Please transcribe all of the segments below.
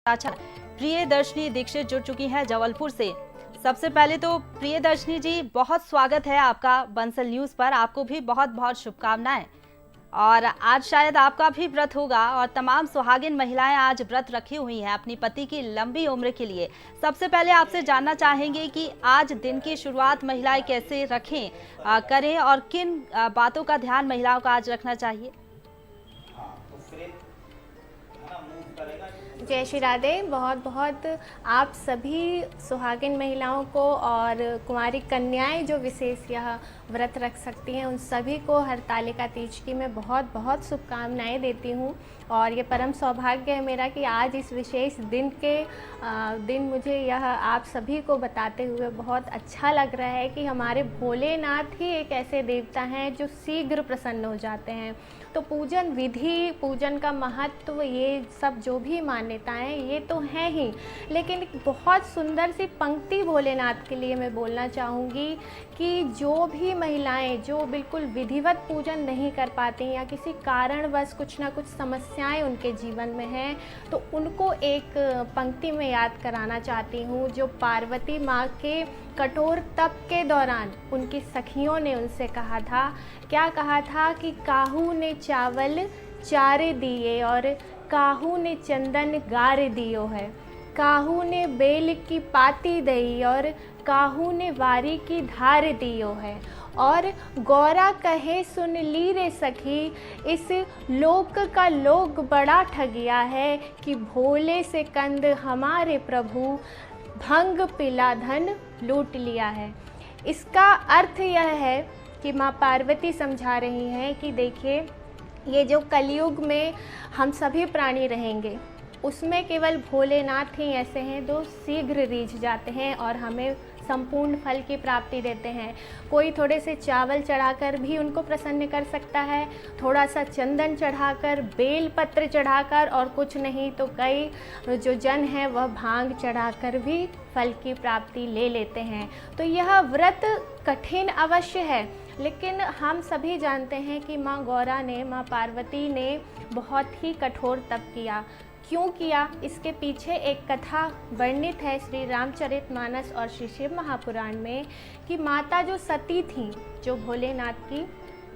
अच्छा, प्रियदर्शनी दीक्षित जुड़ चुकी हैं जबलपुर से। सबसे पहले तो प्रियदर्शनी जी, बहुत स्वागत है आपका बंसल न्यूज पर। आपको भी बहुत बहुत शुभकामनाएं। और आज शायद आपका भी व्रत होगा और तमाम सुहागिन महिलाएं आज व्रत रखी हुई हैं अपनी पति की लंबी उम्र के लिए। सबसे पहले आपसे जानना चाहेंगे कि आज दिन की शुरुआत महिलाएं कैसे करें और किन बातों का ध्यान महिलाओं का आज रखना चाहिए। जय श्री राधे। बहुत बहुत आप सभी सुहागिन महिलाओं को और कुंवारी कन्याएं जो विशेष यह व्रत रख सकती हैं, उन सभी को हरतालिका तीज की मैं बहुत बहुत शुभकामनाएं देती हूं। और ये परम सौभाग्य है मेरा कि आज इस विशेष दिन मुझे यह आप सभी को बताते हुए बहुत अच्छा लग रहा है कि हमारे भोलेनाथ ही एक ऐसे देवता हैं जो शीघ्र प्रसन्न हो जाते हैं। तो पूजन विधि, पूजन का महत्व, ये सब जो भी मान्यताएं ये तो हैं ही, लेकिन एक बहुत सुंदर सी पंक्ति भोलेनाथ के लिए मैं बोलना चाहूँगी कि जो भी महिलाएं जो बिल्कुल विधिवत पूजन नहीं कर पाती या किसी कारणवश कुछ ना कुछ समस्याएं उनके जीवन में हैं, तो उनको एक पंक्ति में याद कराना चाहती हूँ जो पार्वती माँ के कठोर तप के दौरान उनकी सखियों ने उनसे कहा था। क्या कहा था कि काहू ने चावल चारे दिए और काहू ने चंदन गार दियो है, काहू ने बेल की पाती दई और काहू ने वारी की धार दियो है। और गौरा कहे सुन ली रे सखी, इस लोक का लोग बड़ा ठगिया है कि भोले से कंद हमारे प्रभु भंग पिला धन लूट लिया है। इसका अर्थ यह है कि माँ पार्वती समझा रही हैं कि देखिए, ये जो कलयुग में हम सभी प्राणी रहेंगे, उसमें केवल भोलेनाथ ही ऐसे हैं जो शीघ्र रीझ जाते हैं और हमें संपूर्ण फल की प्राप्ति देते हैं। कोई थोड़े से चावल चढ़ाकर भी उनको प्रसन्न कर सकता है, थोड़ा सा चंदन चढ़ाकर, बेल पत्र चढ़ाकर, और कुछ नहीं तो कई जो जन हैं वह भांग चढ़ाकर भी फल की प्राप्ति ले लेते हैं। तो यह व्रत कठिन अवश्य है, लेकिन हम सभी जानते हैं कि माँ गौरा ने, माँ पार्वती ने बहुत ही कठोर तप किया। क्यों किया, इसके पीछे एक कथा वर्णित है श्री रामचरितमानस और श्री शिव महापुराण में कि माता जो सती थीं, जो भोलेनाथ की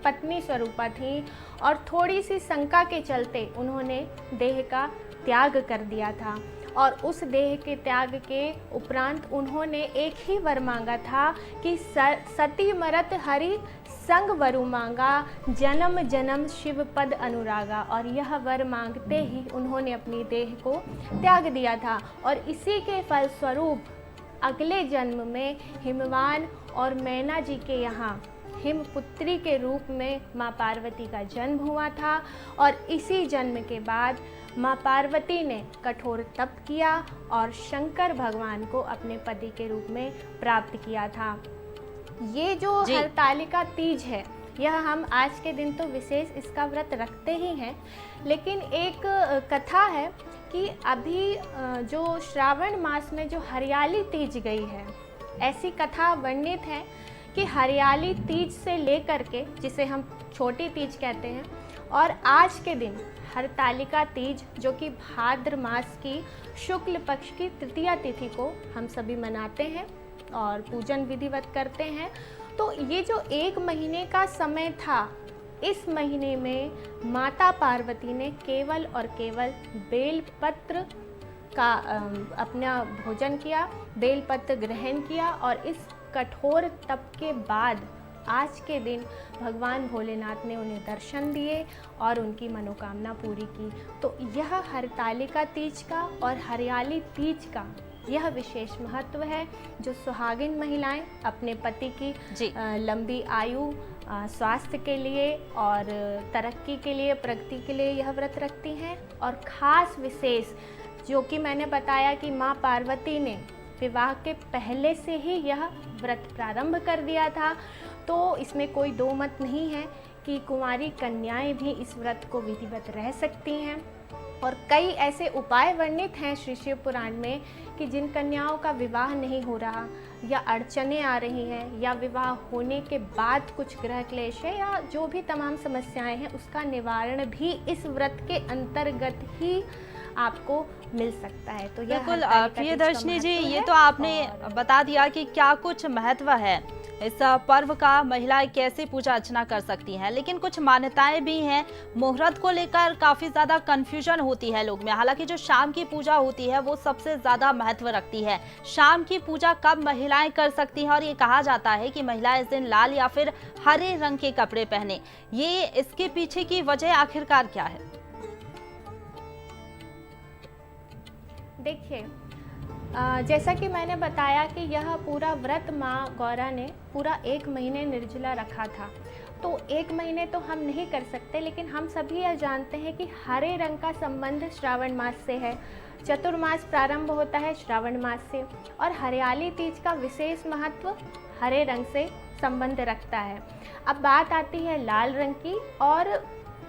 पत्नी स्वरूपा थीं, और थोड़ी सी शंका के चलते उन्होंने देह का त्याग कर दिया था। और उस देह के त्याग के उपरांत उन्होंने एक ही वर मांगा था कि सती मरत हरि संग वरु मांगा, जन्म जन्म शिव पद अनुरागा। और यह वर मांगते ही उन्होंने अपनी देह को त्याग दिया था। और इसी के फलस्वरूप अगले जन्म में हिमवान और मैना जी के यहाँ हिमपुत्री के रूप में माँ पार्वती का जन्म हुआ था। और इसी जन्म के बाद माँ पार्वती ने कठोर तप किया और शंकर भगवान को अपने पति के रूप में प्राप्त किया था। ये जो हरतालिका तीज है, यह हम आज के दिन तो विशेष इसका व्रत रखते ही हैं, लेकिन एक कथा है कि अभी जो श्रावण मास में जो हरियाली तीज गई है, ऐसी कथा वर्णित है कि हरियाली तीज से लेकर के, जिसे हम छोटी तीज कहते हैं, और आज के दिन हरतालिका तीज जो कि भाद्र मास की शुक्ल पक्ष की तृतीया तिथि को हम सभी मनाते हैं और पूजन विधिवत करते हैं। तो ये जो एक महीने का समय था, इस महीने में माता पार्वती ने केवल और केवल बेलपत्र का अपना भोजन किया, बेलपत्र ग्रहण किया, और इस कठोर तप के बाद आज के दिन भगवान भोलेनाथ ने उन्हें दर्शन दिए और उनकी मनोकामना पूरी की। तो यह हरतालिका तीज का और हरियाली तीज का यह विशेष महत्व है, जो सुहागिन महिलाएं अपने पति की लंबी आयु, स्वास्थ्य के लिए और तरक्की के लिए, प्रगति के लिए यह व्रत रखती हैं। और ख़ास विशेष जो कि मैंने बताया कि माँ पार्वती ने विवाह के पहले से ही यह व्रत प्रारंभ कर दिया था, तो इसमें कोई दो मत नहीं है कि कुंवारी कन्याएं भी इस व्रत को विधिवत रह सकती हैं। और कई ऐसे उपाय वर्णित हैं श्री शिव पुराण में कि जिन कन्याओं का विवाह नहीं हो रहा, या अड़चने आ रही हैं, या विवाह होने के बाद कुछ ग्रह क्लेश है, या जो भी तमाम समस्याएं हैं, उसका निवारण भी इस व्रत के अंतर्गत ही आपको मिल सकता है। तो यह बिल्कुल हरतालिका तीज का प्रियदर्शनी जी, महत्व ये है। तो आपने और बता दिया कि क्या कुछ महत्व है इस पर्व का, महिलाएं कैसे पूजा अर्चना कर सकती हैं, लेकिन कुछ मान्यताएं भी हैं। मुहूर्त को लेकर काफी ज्यादा कंफ्यूजन होती है लोग में। हालांकि जो शाम की पूजा होती है वो सबसे ज्यादा महत्व रखती है। शाम की पूजा कब महिलाएं कर सकती हैं, और ये कहा जाता है कि महिलाएं इस दिन लाल या फिर हरे रंग के कपड़े पहने। ये इसके पीछे की वजह आखिरकार क्या है? देखिए, जैसा कि मैंने बताया कि यह पूरा व्रत माँ गौरा ने पूरा 1 महीने निर्जला रखा था। तो 1 महीने तो हम नहीं कर सकते, लेकिन हम सभी यह जानते हैं कि हरे रंग का संबंध श्रावण मास से है। चतुर्मास प्रारंभ होता है श्रावण मास से, और हरियाली तीज का विशेष महत्व हरे रंग से संबंध रखता है। अब बात आती है लाल रंग की, और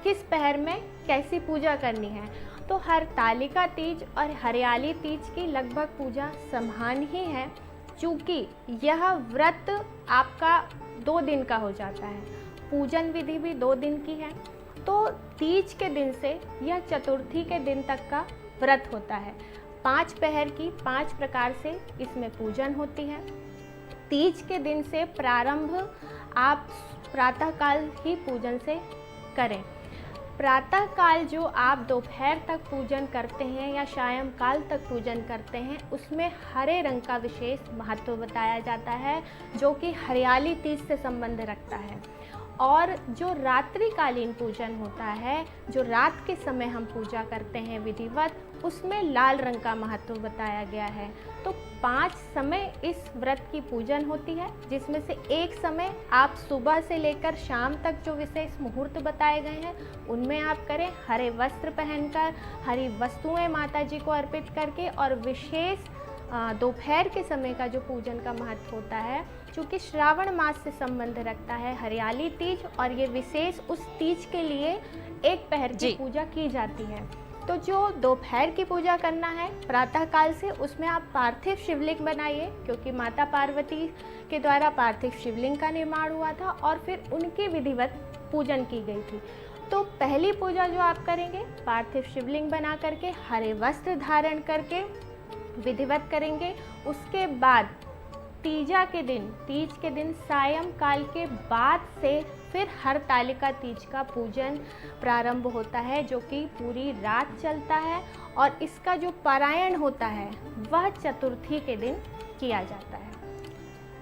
किस पहर में कैसी पूजा करनी है। तो हरतालिका तीज और हरियाली तीज की लगभग पूजा समान ही है, चूँकि यह व्रत आपका 2 दिन का हो जाता है। पूजन विधि भी 2 दिन की है। तो तीज के दिन से यह चतुर्थी के दिन तक का व्रत होता है। 5 पहर की 5 प्रकार से इसमें पूजन होती है। तीज के दिन से प्रारंभ आप प्रातःकाल ही पूजन से करें। प्रातःकाल जो आप दोपहर तक पूजन करते हैं या सायंकाल तक पूजन करते हैं, उसमें हरे रंग का विशेष महत्व बताया जाता है, जो कि हरियाली तीज से संबंध रखता है। और जो रात्रिकालीन पूजन होता है, जो रात के समय हम पूजा करते हैं विधिवत, उसमें लाल रंग का महत्व बताया गया है। तो 5 समय इस व्रत की पूजन होती है, जिसमें से एक समय आप सुबह से लेकर शाम तक जो विशेष मुहूर्त बताए गए हैं उनमें आप करें, हरे वस्त्र पहनकर, हरी वस्तुएं माता जी को अर्पित करके। और विशेष दोपहर के समय का जो पूजन का महत्व होता है, चूँकि श्रावण मास से संबंध रखता है हरियाली तीज, और ये विशेष उस तीज के लिए 1 पहर की पूजा की जाती है। तो जो दोपहर की पूजा करना है प्रातःकाल से, उसमें आप पार्थिव शिवलिंग बनाइए, क्योंकि माता पार्वती के द्वारा पार्थिव शिवलिंग का निर्माण हुआ था और फिर उनकी विधिवत पूजन की गई थी। तो पहली पूजा जो आप करेंगे, पार्थिव शिवलिंग बना करके हरे वस्त्र धारण करके विधिवत करेंगे। उसके बाद तीज के दिन सायंकाल के बाद से फिर हरतालिका तीज का पूजन प्रारंभ होता है, जो कि पूरी रात चलता है। और इसका जो पारायण होता है वह चतुर्थी के दिन किया जाता है।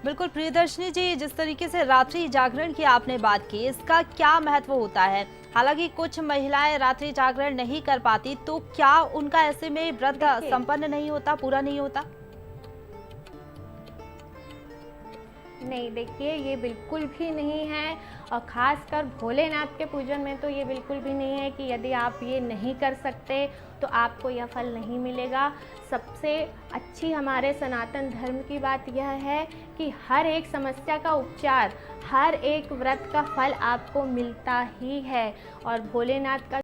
बिल्कुल प्रियदर्शनी जी, जिस तरीके से रात्रि जागरण की आपने बात की, इसका क्या महत्व होता है? हालांकि कुछ महिलाएं रात्रि जागरण नहीं कर पाती, तो क्या उनका ऐसे में व्रत संपन्न नहीं होता, पूरा नहीं होता? नहीं, देखिए, ये बिल्कुल भी नहीं है। और ख़ासकर भोलेनाथ के पूजन में तो ये बिल्कुल भी नहीं है कि यदि आप ये नहीं कर सकते तो आपको यह फल नहीं मिलेगा। सबसे अच्छी हमारे सनातन धर्म की बात यह है कि हर एक समस्या का उपचार, हर एक व्रत का फल आपको मिलता ही है। और भोलेनाथ का